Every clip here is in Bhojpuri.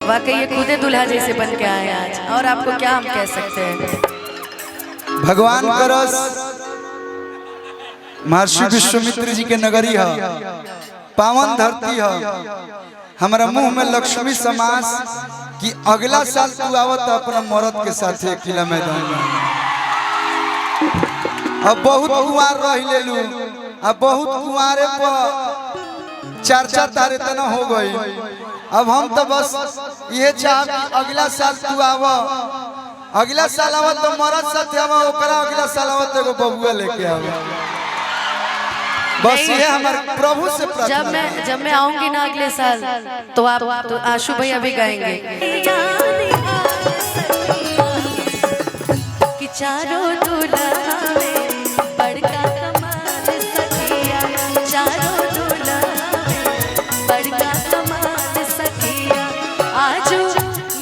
वाकई ये खुदे दुल्हा जैसे बन के आए आज, और आपको क्या हम कह सकते हैं। भगवान करस महर्षि विश्वामित्र जी के नगरी है, पावन धरती है। हमारा मुंह में लक्ष्मी समास कि अगला साल तू आवत अपना मरद के साथ किला मैदान में। अब बहुत कुंवार रह लेलू, अब बहुत कुंवारे पर चर्चा तारे तना हो गई। अब हम तो बस ये चाह कि अगला साल तू आव, अगला साल आव तो मरद साथ आव, ओकरा अगला साल आव तो बबुआ लेके आव। बस ये हमारे प्रभु से प्रार्थना। जब मैं आऊंगी ना अगले साल तो आप तो आशु भैया भी गाएंगे कि चारों दुल्हा में बड़का कमाल सखिया, चारों दुल्हा में बड़का कमाल सखिया, आजू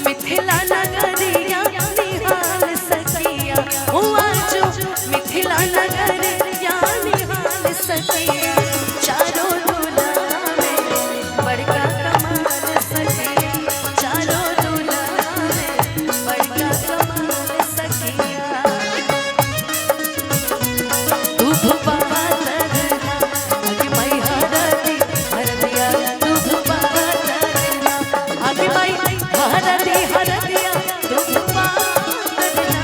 मिथिला नगरिया निहाल सखिया, ओ आजू मिथिला नगरिया निहाल सखिया, चारों दुल्हा में बड़का कमाल सखिया, चारों दुल्हा में बड़का कमाल सखिया। तू भूपा तरना आगे माई हरदी हरदिया, तू भूपा तरना आगे माई हरदी हरदिया, तू भूपा तरना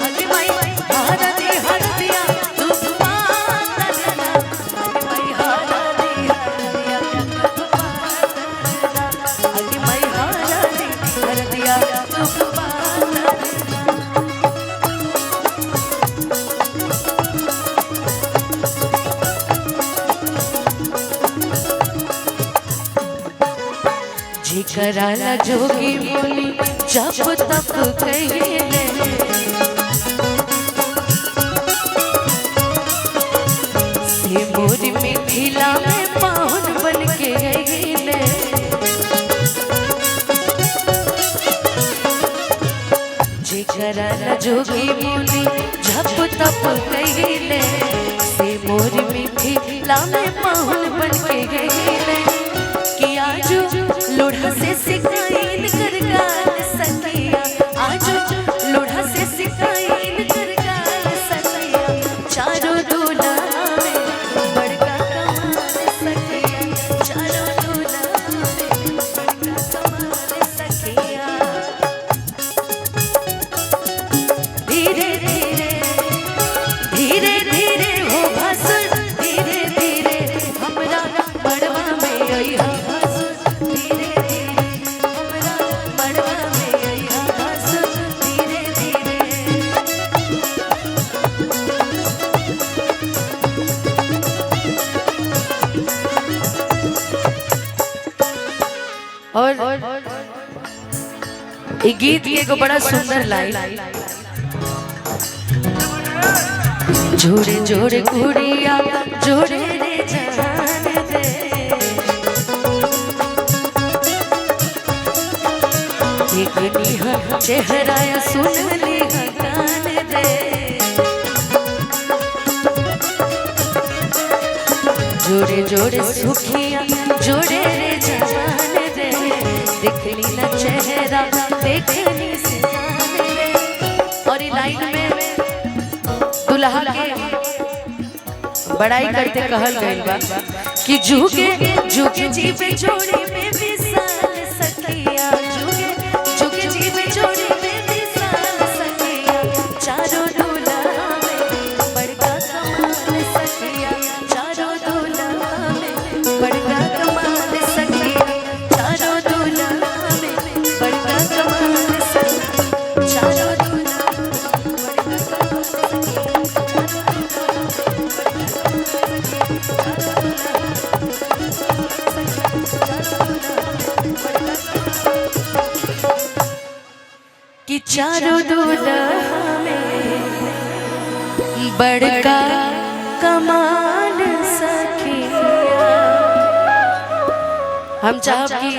आगे माई हरदी हरदिया, तू भूपा तरना आगे माई हरदी हरदिया, तू भूपा तरना आगे माई हरदी हरदिया, तू भूपा तरना। जिकराला जोगी बोली जप तप कहिले, से मोर मिथिला में पाहुन बन के गईले, जिकराला जोगी बोली जप तप कहिले, से मोर मिथिला में पाहुन बन के गईले, कि आजू लोढ़ा से सिकाइन कर गाल सखिया, आजू लोढ़ा से सिकाइन कर गाल सखिया, चारों दूल्हा में बड़का कमाल सखिया, चारों दूल्हा में बड़का कमाल सखिया। धीरे धीरे धीरे धीरे हो भसुर, धीरे धीरे हमरा बड़वा में अइहा भसुर, धीरे धीरे हमरा बड़वा में अइहा भसुर, धीरे धीरे। और ये गीत के एगो बड़ा सुंदर लाइन, जोड़े जोड़े कुड़िया जोड़े रे जान दे, देखनी है चेहरा या सुनली है कान दे, जोड़े जोड़े सुखिया जोड़े रे जान दे, देखनी ना चेहरा देखनी से जान दे। और ये लाइन में दुल्हा के बड़ाई करते कहल गइल बा कि जुगे जुगे जीवे जोड़ी में विशाल सखिया, जुगे जुगे जीवे जोड़ी में विशाल सखिया, चारों दूल्हा में बड़का कमाल सखिया, चारों दूल्हा में बड़का कमाल सखिया, चारों दूल्हा में बड़का कमाल सखिया, चारों दूल्हा कि चारों दूल्हा में बड़का कमाल सखिया। हम चाहब कि